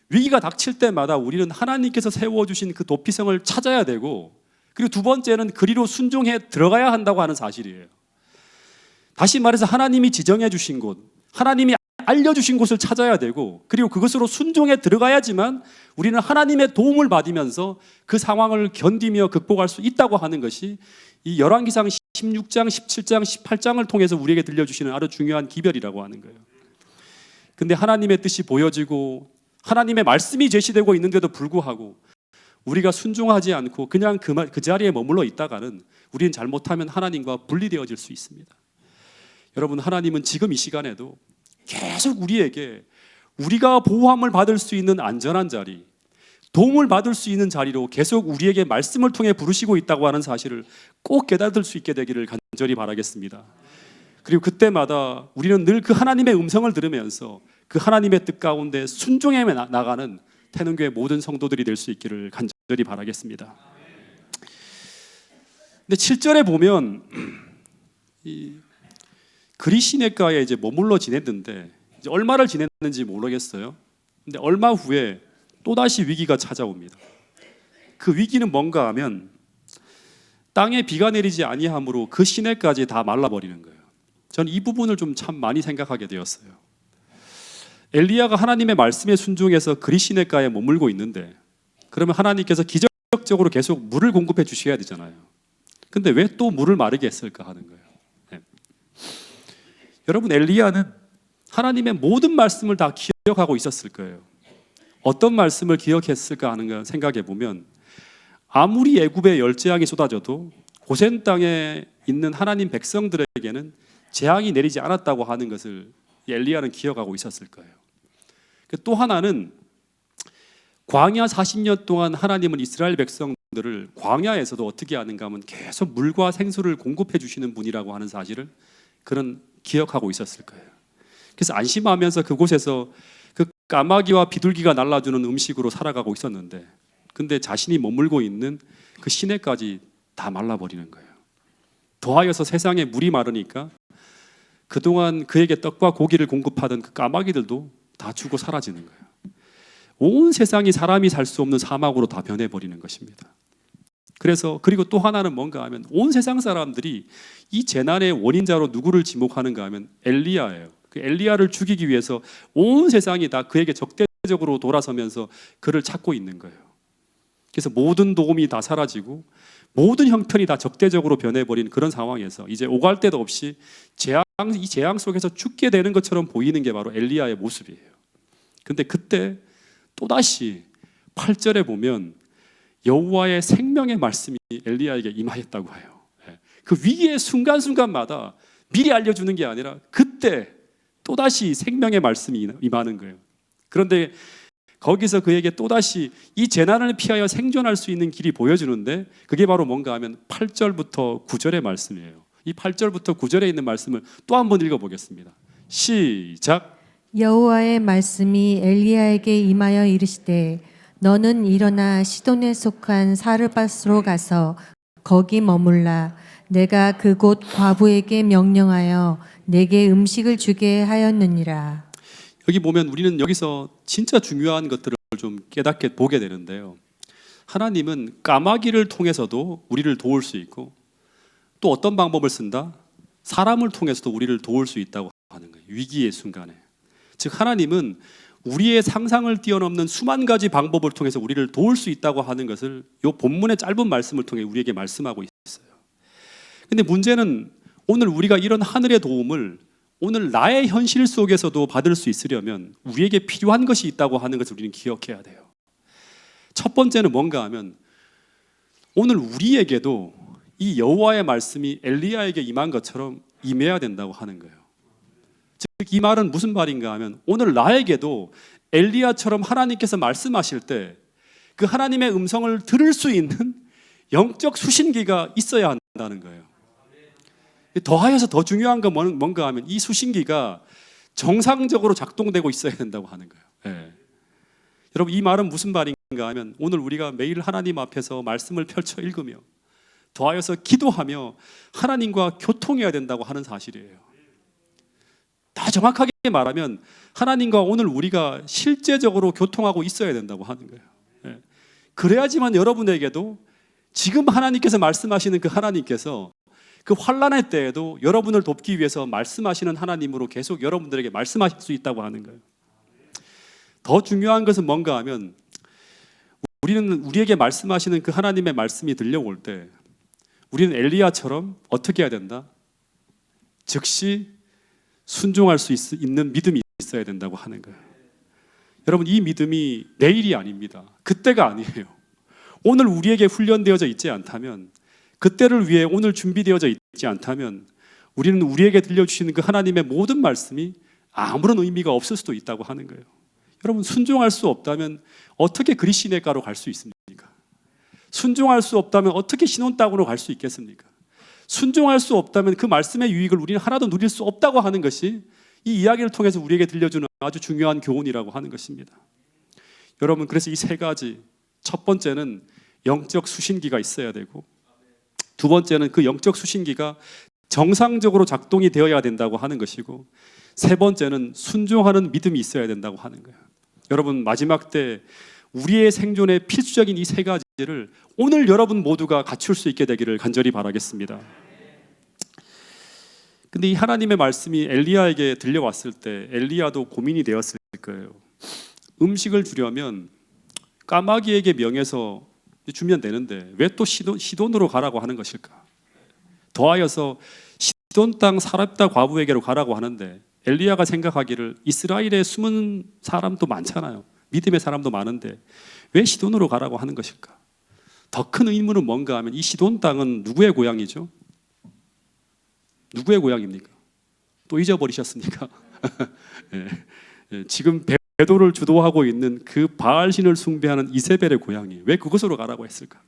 위기가 닥칠 때마다 우리는 하나님께서 세워주신 그 도피성을 찾아야 되고, 그리고 두 번째는 그리로 순종해 들어가야 한다고 하는 사실이에요. 다시 말해서 하나님이 지정해 주신 곳, 하나님이 알려주신 곳을 찾아야 되고, 그리고 그것으로 순종해 들어가야지만 우리는 하나님의 도움을 받으면서 그 상황을 견디며 극복할 수 있다고 하는 것이 이 열왕기상 16장, 17장, 18장을 통해서 우리에게 들려주시는 아주 중요한 기별이라고 하는 거예요. 근데 하나님의 뜻이 보여지고 하나님의 말씀이 제시되고 있는데도 불구하고 우리가 순종하지 않고 그냥 그 자리에 머물러 있다가는 우리는 잘못하면 하나님과 분리되어질 수 있습니다. 여러분, 하나님은 지금 이 시간에도 계속 우리에게 우리가 보호함을 받을 수 있는 안전한 자리, 도움을 받을 수 있는 자리로 계속 우리에게 말씀을 통해 부르시고 있다고 하는 사실을 꼭 깨닫을 수 있게 되기를 간절히 바라겠습니다. 그리고 그때마다 우리는 늘 그 하나님의 음성을 들으면서 그 하나님의 뜻 가운데 순종해 나가는 태능교회 모든 성도들이 될 수 있기를 간절히 바라겠습니다. 근데 7절에 보면 이 그리 시냇가에 이제 머물러 지냈는데, 이제 얼마를 지냈는지 모르겠어요. 근데 얼마 후에 또다시 위기가 찾아옵니다. 그 위기는 뭔가 하면 땅에 비가 내리지 아니하므로 그 시냇까지 다 말라버리는 거예요. 저는 이 부분을 좀 참 많이 생각하게 되었어요. 엘리야가 하나님의 말씀에 순종해서 그리 시냇가에 머물고 있는데, 그러면 하나님께서 기적적으로 계속 물을 공급해 주셔야 되잖아요. 근데 왜 또 물을 마르게 했을까 하는 거예요. 네. 여러분, 엘리야는 하나님의 모든 말씀을 다 기억하고 있었을 거예요. 어떤 말씀을 기억했을까 하는 걸 생각해 보면, 아무리 애굽의 열재앙이 쏟아져도 고센 땅에 있는 하나님 백성들에게는 재앙이 내리지 않았다고 하는 것을 엘리야는 기억하고 있었을 거예요. 또 하나는 광야 40년 동안 하나님은 이스라엘 백성들을 광야에서도 어떻게 하는가 하면 계속 물과 생수를 공급해 주시는 분이라고 하는 사실을 그런 기억하고 있었을 거예요. 그래서 안심하면서 그곳에서 그 까마귀와 비둘기가 날라주는 음식으로 살아가고 있었는데, 근데 자신이 머물고 있는 그 시내까지 다 말라버리는 거예요. 더하여서 세상에 물이 마르니까 그동안 그에게 떡과 고기를 공급하던 그 까마귀들도 다 죽어 사라지는 거예요. 온 세상이 사람이 살 수 없는 사막으로 다 변해버리는 것입니다. 그리고 또 하나는 뭔가 하면 온 세상 사람들이 이 재난의 원인자로 누구를 지목하는가 하면 엘리야예요. 그 엘리야를 죽이기 위해서 온 세상이 다 그에게 적대적으로 돌아서면서 그를 찾고 있는 거예요. 그래서 모든 도움이 다 사라지고 모든 형편이 다 적대적으로 변해버린 그런 상황에서 이제 오갈 데도 없이 이 재앙 속에서 죽게 되는 것처럼 보이는 게 바로 엘리야의 모습이에요. 근데 그때 또다시 8절에 보면 여호와의 생명의 말씀이 엘리야에게 임하였다고 해요. 그 위기의 순간순간마다 미리 알려주는 게 아니라 그때 또다시 생명의 말씀이 임하는 거예요. 그런데 거기서 그에게 또다시 이 재난을 피하여 생존할 수 있는 길이 보여주는데, 그게 바로 뭔가 하면 8절부터 9절의 말씀이에요. 이 8절부터 9절에 있는 말씀을 또 한 번 읽어보겠습니다. 시작. 여호와의 말씀이 엘리야에게 임하여 이르시되 너는 일어나 시돈에 속한 사르밧으로 가서 거기 머물라. 내가 그곳 과부에게 명령하여 내게 음식을 주게 하였느니라. 여기 보면 우리는 여기서 진짜 중요한 것들을 좀 깨닫게 보게 되는데요. 하나님은 까마귀를 통해서도 우리를 도울 수 있고 또 어떤 방법을 쓴다? 사람을 통해서도 우리를 도울 수 있다고 하는 거예요. 위기의 순간에. 즉 하나님은 우리의 상상을 뛰어넘는 수만 가지 방법을 통해서 우리를 도울 수 있다고 하는 것을 이 본문의 짧은 말씀을 통해 우리에게 말씀하고 있어요. 근데 문제는 오늘 우리가 이런 하늘의 도움을 오늘 나의 현실 속에서도 받을 수 있으려면 우리에게 필요한 것이 있다고 하는 것을 우리는 기억해야 돼요. 첫 번째는 뭔가 하면 오늘 우리에게도 이 여호와의 말씀이 엘리야에게 임한 것처럼 임해야 된다고 하는 거예요. 즉 이 말은 무슨 말인가 하면 오늘 나에게도 엘리야처럼 하나님께서 말씀하실 때 그 하나님의 음성을 들을 수 있는 영적 수신기가 있어야 한다는 거예요. 더하여서 더 중요한 건 뭔가 하면 이 수신기가 정상적으로 작동되고 있어야 된다고 하는 거예요. 네. 여러분 이 말은 무슨 말인가 하면 오늘 우리가 매일 하나님 앞에서 말씀을 펼쳐 읽으며 더하여서 기도하며 하나님과 교통해야 된다고 하는 사실이에요. 더 정확하게 말하면 하나님과 오늘 우리가 실제적으로 교통하고 있어야 된다고 하는 거예요. 네. 그래야지만 여러분에게도 지금 하나님께서 말씀하시는 그 하나님께서 그 환난의 때에도 여러분을 돕기 위해서 말씀하시는 하나님으로 계속 여러분들에게 말씀하실 수 있다고 하는 거예요. 더 중요한 것은 뭔가 하면 우리는 우리에게 말씀하시는 그 하나님의 말씀이 들려올 때 우리는 엘리야처럼 어떻게 해야 된다? 즉시 순종할 수 있는 믿음이 있어야 된다고 하는 거예요. 여러분 이 믿음이 내일이 아닙니다. 그때가 아니에요. 오늘 우리에게 훈련되어져 있지 않다면 그때를 위해 오늘 준비되어져 있지 않다면 우리는 우리에게 들려주시는 그 하나님의 모든 말씀이 아무런 의미가 없을 수도 있다고 하는 거예요. 여러분 순종할 수 없다면 어떻게 그리시네가로 갈 수 있습니까? 순종할 수 없다면 어떻게 신혼땅으로 갈 수 있겠습니까? 순종할 수 없다면 그 말씀의 유익을 우리는 하나도 누릴 수 없다고 하는 것이 이 이야기를 통해서 우리에게 들려주는 아주 중요한 교훈이라고 하는 것입니다. 여러분 그래서 이 세 가지, 첫 번째는 영적 수신기가 있어야 되고 두 번째는 그 영적 수신기가 정상적으로 작동이 되어야 된다고 하는 것이고 세 번째는 순종하는 믿음이 있어야 된다고 하는 거예요. 여러분 마지막 때 우리의 생존에 필수적인 이 세 가지를 오늘 여러분 모두가 갖출 수 있게 되기를 간절히 바라겠습니다. 근데 이 하나님의 말씀이 엘리야에게 들려왔을 때 엘리야도 고민이 되었을 거예요. 음식을 주려면 까마귀에게 명해서 주면 되는데 왜 또 시돈으로 가라고 하는 것일까? 더하여서 시돈 땅 사렙다 과부에게로 가라고 하는데 엘리야가 생각하기를 이스라엘에 숨은 사람도 많잖아요. 믿음의 사람도 많은데 왜 시돈으로 가라고 하는 것일까? 더 큰 의문은 뭔가 하면 이 시돈 땅은 누구의 고향이죠? 누구의 고향입니까? 또 잊어버리셨습니까? 네. 지금 배도를 주도하고 있는 그 바알신을 숭배하는 이세벨의 고향이에요. 왜 그곳으로 가라고 했을까?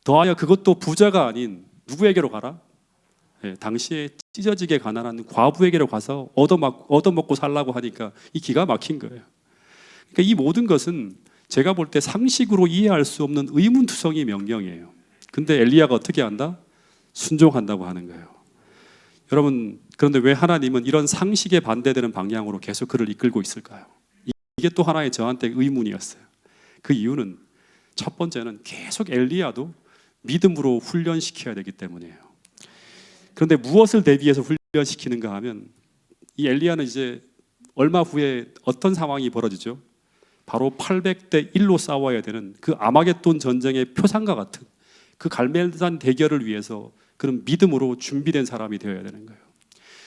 더하여 그것도 부자가 아닌 누구에게로 가라? 네, 당시에 찢어지게 가난한 과부에게로 가서 얻어먹고 살라고 하니까 이 기가 막힌 거예요. 그러니까 이 모든 것은 제가 볼 때 상식으로 이해할 수 없는 의문투성이 명령이에요. 근데 엘리야가 어떻게 한다? 순종한다고 하는 거예요. 여러분 그런데 왜 하나님은 이런 상식에 반대되는 방향으로 계속 그를 이끌고 있을까요? 이게 또 하나의 저한테 의문이었어요. 그 이유는 첫 번째는 계속 엘리야도 믿음으로 훈련시켜야 되기 때문이에요. 그런데 무엇을 대비해서 훈련시키는가 하면 이 엘리야는 이제 얼마 후에 어떤 상황이 벌어지죠? 바로 800대 1로 싸워야 되는 그 아마겟돈 전쟁의 표상과 같은 그 갈멜산 대결을 위해서 그런 믿음으로 준비된 사람이 되어야 되는 거예요.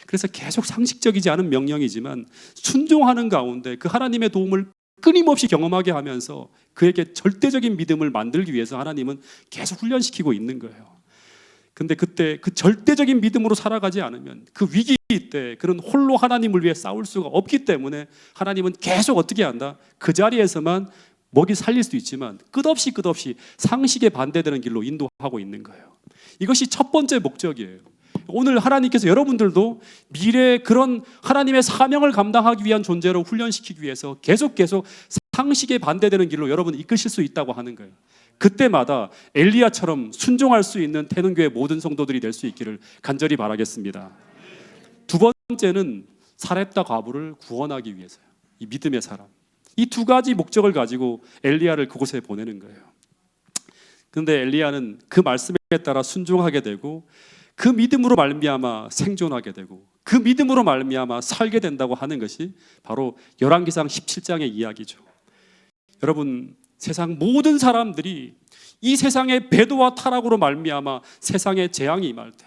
그래서 계속 상식적이지 않은 명령이지만 순종하는 가운데 그 하나님의 도움을 끊임없이 경험하게 하면서 그에게 절대적인 믿음을 만들기 위해서 하나님은 계속 훈련시키고 있는 거예요. 근데 그때 그 절대적인 믿음으로 살아가지 않으면 그 위기 때 그런 홀로 하나님을 위해 싸울 수가 없기 때문에 하나님은 계속 어떻게 한다? 그 자리에서만 먹이 살릴 수도 있지만 끝없이 상식에 반대되는 길로 인도하고 있는 거예요. 이것이 첫 번째 목적이에요. 오늘 하나님께서 여러분들도 미래에 그런 하나님의 사명을 감당하기 위한 존재로 훈련시키기 위해서 계속 상식에 반대되는 길로 여러분 이끄실 수 있다고 하는 거예요. 그때마다 엘리야처럼 순종할 수 있는 태능교회 모든 성도들이 될 수 있기를 간절히 바라겠습니다. 두 번째는 사렙다 과부를 구원하기 위해서요. 이 믿음의 사람. 이 두 가지 목적을 가지고 엘리야를 그곳에 보내는 거예요. 그런데 엘리야는 그 말씀에 따라 순종하게 되고 그 믿음으로 말미암아 생존하게 되고 그 믿음으로 말미암아 살게 된다고 하는 것이 바로 열왕기상 17장의 이야기죠. 여러분, 세상 모든 사람들이 이 세상의 배도와 타락으로 말미암아 세상에 재앙이 임할 때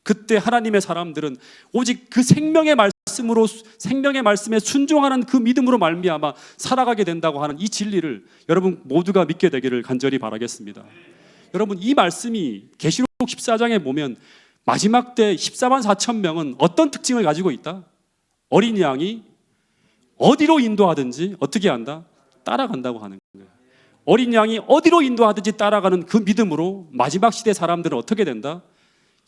그때 하나님의 사람들은 오직 그 생명의 말씀에 순종하는 그 믿음으로 말미암아 살아가게 된다고 하는 이 진리를 여러분 모두가 믿게 되기를 간절히 바라겠습니다. 여러분, 이 말씀이 계시록 14장에 보면 마지막 때 14만 4천 명은 어떤 특징을 가지고 있다? 어린 양이 어디로 인도하든지 어떻게 한다? 따라간다고 하는 거예요. 어린 양이 어디로 인도하든지 따라가는 그 믿음으로 마지막 시대 사람들은 어떻게 된다?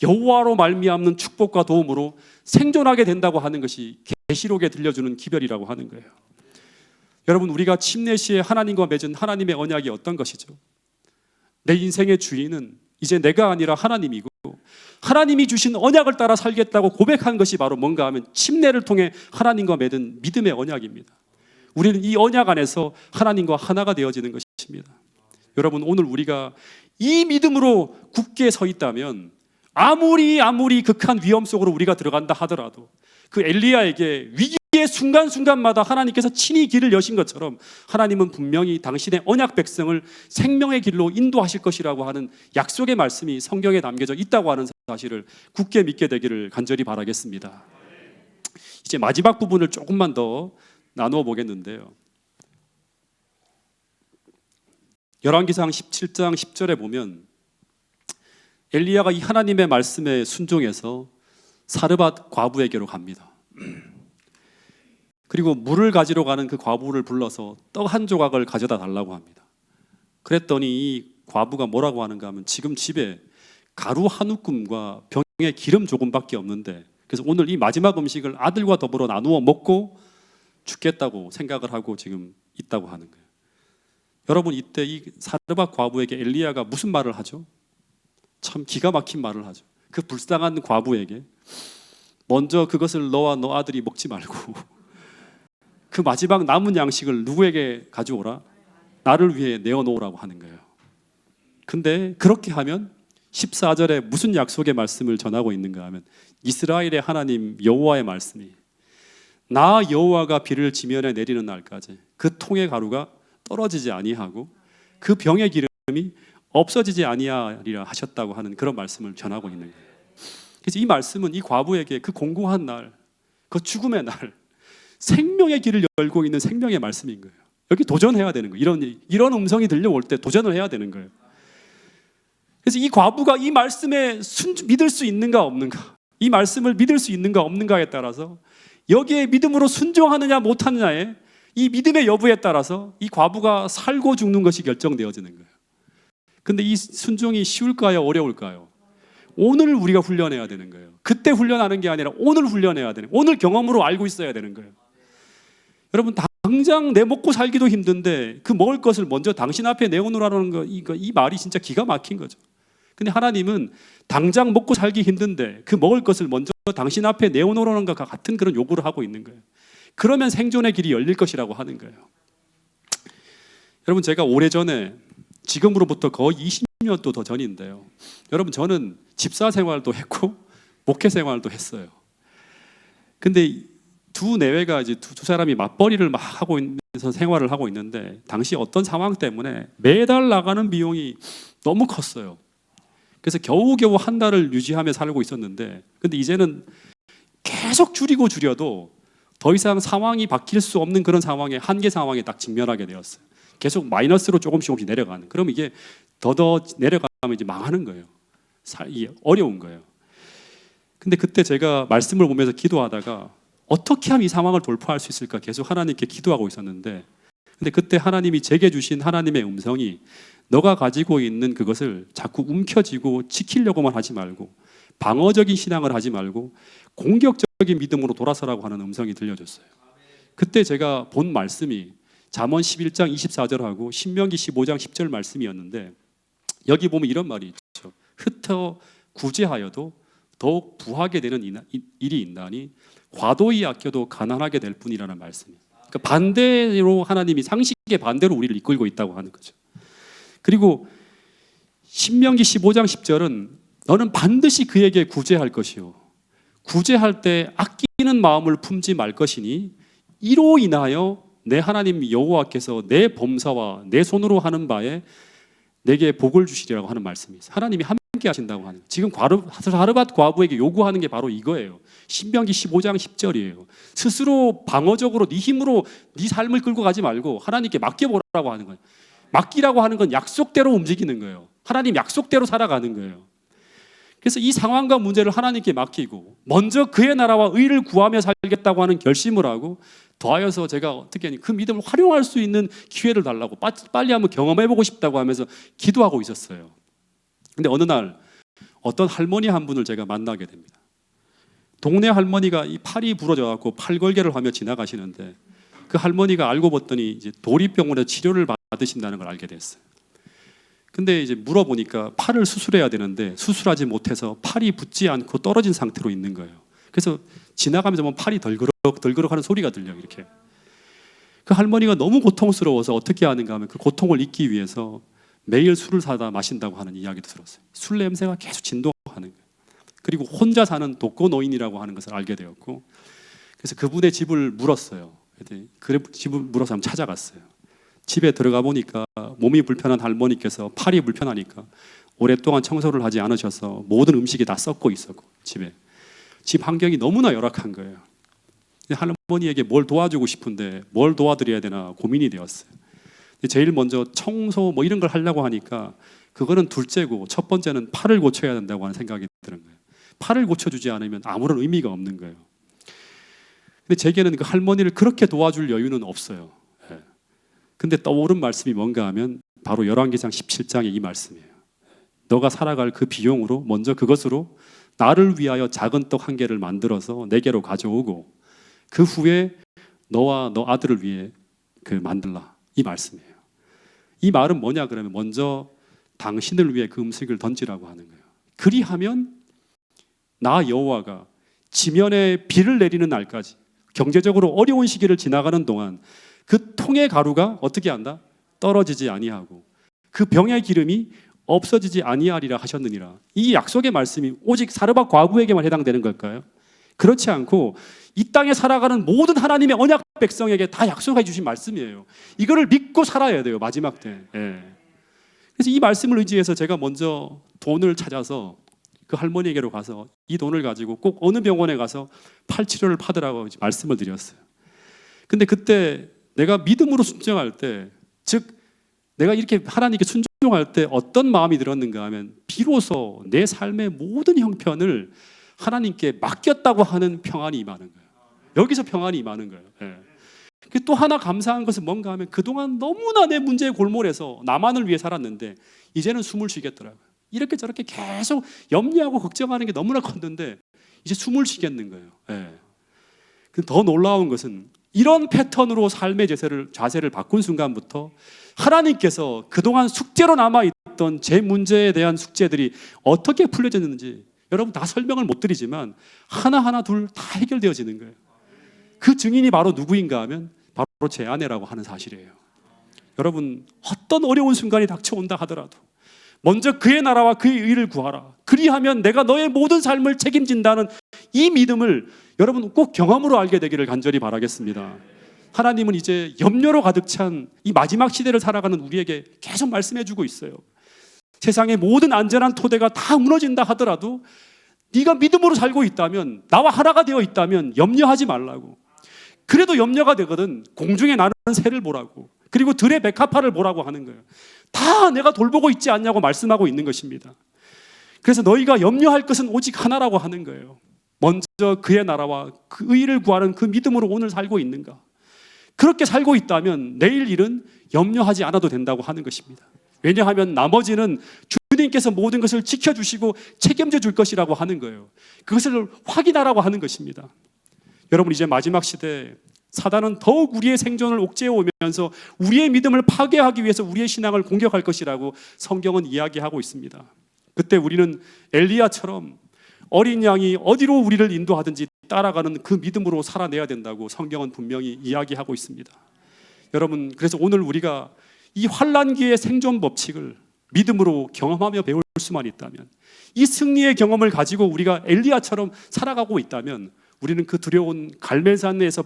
여호와로 말미암는 축복과 도움으로 생존하게 된다고 하는 것이 계시록에 들려주는 기별이라고 하는 거예요. 여러분, 우리가 침례 시에 하나님과 맺은 하나님의 언약이 어떤 것이죠? 내 인생의 주인은 이제 내가 아니라 하나님이고 하나님이 주신 언약을 따라 살겠다고 고백한 것이 바로 뭔가 하면 침례를 통해 하나님과 맺은 믿음의 언약입니다. 우리는 이 언약 안에서 하나님과 하나가 되어지는 것입니다. 여러분, 오늘 우리가 이 믿음으로 굳게 서 있다면 아무리 극한 위험 속으로 우리가 들어간다 하더라도 그 엘리야에게 위기의 순간순간마다 하나님께서 친히 길을 여신 것처럼 하나님은 분명히 당신의 언약 백성을 생명의 길로 인도하실 것이라고 하는 약속의 말씀이 성경에 담겨져 있다고 하는 사실을 굳게 믿게 되기를 간절히 바라겠습니다. 이제 마지막 부분을 조금만 더 나누어 보겠는데요. 열왕기상 17장 10절에 보면 엘리야가 이 하나님의 말씀에 순종해서 사르밧 과부에게로 갑니다. 그리고 물을 가지러 가는 그 과부를 불러서 떡 한 조각을 가져다 달라고 합니다. 그랬더니 이 과부가 뭐라고 하는가 하면 지금 집에 가루 한 움큼과 병에 기름 조금밖에 없는데 그래서 오늘 이 마지막 음식을 아들과 더불어 나누어 먹고 죽겠다고 생각을 하고 지금 있다고 하는 거예요. 여러분, 이때 이 사르밧 과부에게 엘리야가 무슨 말을 하죠? 참 기가 막힌 말을 하죠. 그 불쌍한 과부에게 먼저 그것을 너와 너 아들이 먹지 말고 그 마지막 남은 양식을 누구에게 가져오라? 나를 위해 내어놓으라고 하는 거예요. 근데 그렇게 하면 14절에 무슨 약속의 말씀을 전하고 있는가 하면 이스라엘의 하나님 여호와의 말씀이 나 여호와가 비를 지면에 내리는 날까지 그 통의 가루가 떨어지지 아니하고 그 병의 기름이 없어지지 아니하리라 하셨다고 하는 그런 말씀을 전하고 있는 거예요. 그래서 이 말씀은 이 과부에게 그 공고한 날, 그 죽음의 날, 생명의 길을 열고 있는 생명의 말씀인 거예요. 여기 도전해야 되는 거예요. 이런 음성이 들려올 때 도전을 해야 되는 거예요. 그래서 이 과부가 이 말씀에 믿을 수 있는가 없는가, 이 말씀을 믿을 수 있는가 없는가에 따라서 여기에 믿음으로 순종하느냐 못하느냐에 이 믿음의 여부에 따라서 이 과부가 살고 죽는 것이 결정되어지는 거예요. 근데 이 순종이 쉬울까요? 어려울까요? 오늘 우리가 훈련해야 되는 거예요. 그때 훈련하는 게 아니라 오늘 훈련해야 되는 거예요. 오늘 경험으로 알고 있어야 되는 거예요. 여러분, 당장 내 먹고 살기도 힘든데 그 먹을 것을 먼저 당신 앞에 내어놓으라는 거, 이 말이 진짜 기가 막힌 거죠. 근데 하나님은 당장 먹고 살기 힘든데 그 먹을 것을 먼저 당신 앞에 내어놓으라는 것과 같은 그런 요구를 하고 있는 거예요. 그러면 생존의 길이 열릴 것이라고 하는 거예요. 여러분, 제가 오래전에 지금으로부터 거의 20년도 더 전인데요. 여러분, 저는 집사 생활도 했고 목회 생활도 했어요. 근데 두 내외가 이제 두 사람이 맞벌이를 막 하고 있면서 생활을 하고 있는데 당시 어떤 상황 때문에 매달 나가는 비용이 너무 컸어요. 그래서 겨우겨우 한 달을 유지하며 살고 있었는데 근데 이제는 계속 줄여도 더 이상 상황이 바뀔 수 없는 그런 상황에 한계 상황에 딱 직면하게 되었어요. 계속 마이너스로 조금씩 내려가는. 그럼 이게 더 내려가면 이제 망하는 거예요. 이게 어려운 거예요. 근데 그때 제가 말씀을 보면서 기도하다가 어떻게 하면 이 상황을 돌파할 수 있을까 계속 하나님께 기도하고 있었는데 근데 그때 하나님이 제게 주신 하나님의 음성이 너가 가지고 있는 그것을 자꾸 움켜쥐고 지키려고만 하지 말고 방어적인 신앙을 하지 말고 공격적인 믿음으로 돌아서라고 하는 음성이 들려줬어요. 그때 제가 본 말씀이 잠언 11장 24절하고 신명기 15장 10절 말씀이었는데, 여기 보면 이런 말이 있죠. 흩어 구제하여도 더욱 부하게 되는 일이 있나니 과도히 아껴도 가난하게 될 뿐이라는 말씀이. 그러니까 반대로 하나님이 상식의 반대로 우리를 이끌고 있다고 하는 거죠. 그리고 신명기 15장 10절은 너는 반드시 그에게 구제할 것이요 구제할 때 아끼는 마음을 품지 말 것이니 이로 인하여 내 하나님 여호와께서 내 범사와 내 손으로 하는 바에 내게 복을 주시리라고 하는 말씀이 있어요. 하나님이 함께 하신다고 하는 거예요. 지금 사르밧 과부에게 요구하는 게 바로 이거예요. 신명기 15장 10절이에요. 스스로 방어적으로 네 힘으로 네 삶을 끌고 가지 말고 하나님께 맡겨보라고 하는 거예요. 맡기라고 하는 건 약속대로 움직이는 거예요. 하나님 약속대로 살아가는 거예요. 그래서 이 상황과 문제를 하나님께 맡기고 먼저 그의 나라와 의를 구하며 살겠다고 하는 결심을 하고, 더하여서 제가 어떻게 하니 그 믿음을 활용할 수 있는 기회를 달라고 빨리 한번 경험해보고 싶다고 하면서 기도하고 있었어요. 근데 어느 날 어떤 할머니 한 분을 제가 만나게 됩니다. 동네 할머니가 이 팔이 부러져갖고 팔걸개를 하며 지나가시는데, 그 할머니가 알고 봤더니 이제 도립병원에 치료를 받으신다는 걸 알게 됐어요. 근데 이제 물어보니까 팔을 수술해야 되는데 수술하지 못해서 팔이 붙지 않고 떨어진 상태로 있는 거예요. 그래서 지나가면서 보면 팔이 덜그럭 하는 소리가 들려요. 이렇게. 그 할머니가 너무 고통스러워서 어떻게 하는가 하면 그 고통을 잊기 위해서 매일 술을 사다 마신다고 하는 이야기도 들었어요. 술 냄새가 계속 진동하는 거예요. 그리고 혼자 사는 독거노인이라고 하는 것을 알게 되었고, 그래서 그분의 집을 물었어요. 그래 집을 물어서 한번 찾아갔어요. 집에 들어가 보니까 몸이 불편한 할머니께서 팔이 불편하니까 오랫동안 청소를 하지 않으셔서 모든 음식이 다 썩고 있었고, 집 환경이 너무나 열악한 거예요. 할머니에게 뭘 도와주고 싶은데 뭘 도와드려야 되나 고민이 되었어요. 제일 먼저 청소 뭐 이런 걸 하려고 하니까 그거는 둘째고 첫 번째는 팔을 고쳐야 된다고 하는 생각이 드는 거예요. 팔을 고쳐주지 않으면 아무런 의미가 없는 거예요. 근데 제게는 그 할머니를 그렇게 도와줄 여유는 없어요. 근데 떠오른 말씀이 뭔가 하면 바로 열왕기상 17장의 이 말씀이에요. 너가 살아갈 그 비용으로 먼저 그것으로 나를 위하여 작은 떡 한 개를 만들어서 내게로 가져오고 그 후에 너와 너 아들을 위해 그 만들라, 이 말씀이에요. 이 말은 뭐냐 그러면 먼저 당신을 위해 그 음식을 던지라고 하는 거예요. 그리하면 나 여호와가 지면에 비를 내리는 날까지 경제적으로 어려운 시기를 지나가는 동안 그 통의 가루가 어떻게 한다? 떨어지지 아니하고 그 병의 기름이 없어지지 아니하리라 하셨느니라. 이 약속의 말씀이 오직 사르밧 과부에게만 해당되는 걸까요? 그렇지 않고 이 땅에 살아가는 모든 하나님의 언약 백성에게 다 약속해 주신 말씀이에요. 이거를 믿고 살아야 돼요, 마지막 때. 그래서 이 말씀을 의지해서 제가 먼저 돈을 찾아서 그 할머니에게로 가서 이 돈을 가지고 꼭 어느 병원에 가서 팔 치료를 받으라고 말씀을 드렸어요. 근데 그때 내가 믿음으로 순종할 때, 즉 내가 이렇게 하나님께 순종할 때 어떤 마음이 들었는가 하면 비로소 내 삶의 모든 형편을 하나님께 맡겼다고 하는 평안이 임하는 거예요. 여기서 평안이 임하는 거예요. 또 하나 감사한 것은 뭔가 하면 그동안 너무나 내 문제의 골몰에서 나만을 위해 살았는데 이제는 숨을 쉬겠더라고요. 이렇게 저렇게 계속 염려하고 걱정하는 게 너무나 컸는데 이제 숨을 쉬겠는 거예요. 더 놀라운 것은 이런 패턴으로 삶의 자세를 바꾼 순간부터 하나님께서 그동안 숙제로 남아있던 제 문제에 대한 숙제들이 어떻게 풀려졌는지 여러분 다 설명을 못 드리지만 하나하나 둘 다 해결되어지는 거예요. 그 증인이 바로 누구인가 하면 바로 제 아내라고 하는 사실이에요. 여러분 어떤 어려운 순간이 닥쳐온다 하더라도 먼저 그의 나라와 그의 의를 구하라. 그리하면 내가 너의 모든 삶을 책임진다는 이 믿음을 여러분 꼭 경험으로 알게 되기를 간절히 바라겠습니다. 하나님은 이제 염려로 가득 찬 이 마지막 시대를 살아가는 우리에게 계속 말씀해주고 있어요. 세상의 모든 안전한 토대가 다 무너진다 하더라도 네가 믿음으로 살고 있다면, 나와 하나가 되어 있다면 염려하지 말라고. 그래도 염려가 되거든 공중에 나는 새를 보라고, 그리고 들의 백합화를 보라고 하는 거예요. 다 내가 돌보고 있지 않냐고 말씀하고 있는 것입니다. 그래서 너희가 염려할 것은 오직 하나라고 하는 거예요. 먼저 그의 나라와 그 의를 구하는 그 믿음으로 오늘 살고 있는가? 그렇게 살고 있다면 내일 일은 염려하지 않아도 된다고 하는 것입니다. 왜냐하면 나머지는 주님께서 모든 것을 지켜주시고 책임져 줄 것이라고 하는 거예요. 그것을 확인하라고 하는 것입니다. 여러분, 이제 마지막 시대에 사단은 더욱 우리의 생존을 옥죄어 오면서 우리의 믿음을 파괴하기 위해서 우리의 신앙을 공격할 것이라고 성경은 이야기하고 있습니다. 그때 우리는 엘리야처럼 어린 양이 어디로 우리를 인도하든지 따라가는 그 믿음으로 살아내야 된다고 성경은 분명히 이야기하고 있습니다. 여러분, 그래서 오늘 우리가 이 환난기의 생존 법칙을 믿음으로 경험하며 배울 수만 있다면, 이 승리의 경험을 가지고 우리가 엘리야처럼 살아가고 있다면, 우리는 그 두려운 갈멜산에서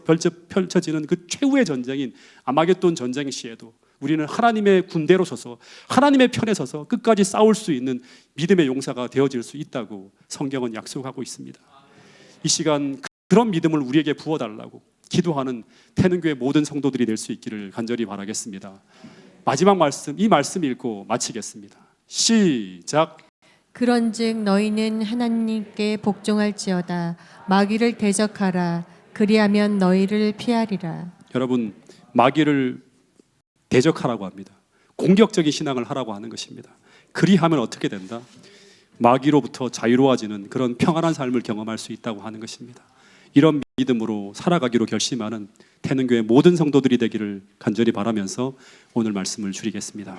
펼쳐지는 그 최후의 전쟁인 아마겟돈 전쟁 시에도 우리는 하나님의 군대로 서서 하나님의 편에 서서 끝까지 싸울 수 있는 믿음의 용사가 되어질 수 있다고 성경은 약속하고 있습니다. 이 시간 그런 믿음을 우리에게 부어달라고 기도하는 태능교회 모든 성도들이 될 수 있기를 간절히 바라겠습니다. 마지막 말씀, 이 말씀 읽고 마치겠습니다. 시작. 그런즉 너희는 하나님께 복종할지어다. 마귀를 대적하라. 그리하면 너희를 피하리라. 여러분, 마귀를 대적하라고 합니다. 공격적인 신앙을 하라고 하는 것입니다. 그리하면 어떻게 된다? 마귀로부터 자유로워지는 그런 평안한 삶을 경험할 수 있다고 하는 것입니다. 이런 믿음으로 살아가기로 결심하는 태능교회 모든 성도들이 되기를 간절히 바라면서 오늘 말씀을 줄이겠습니다.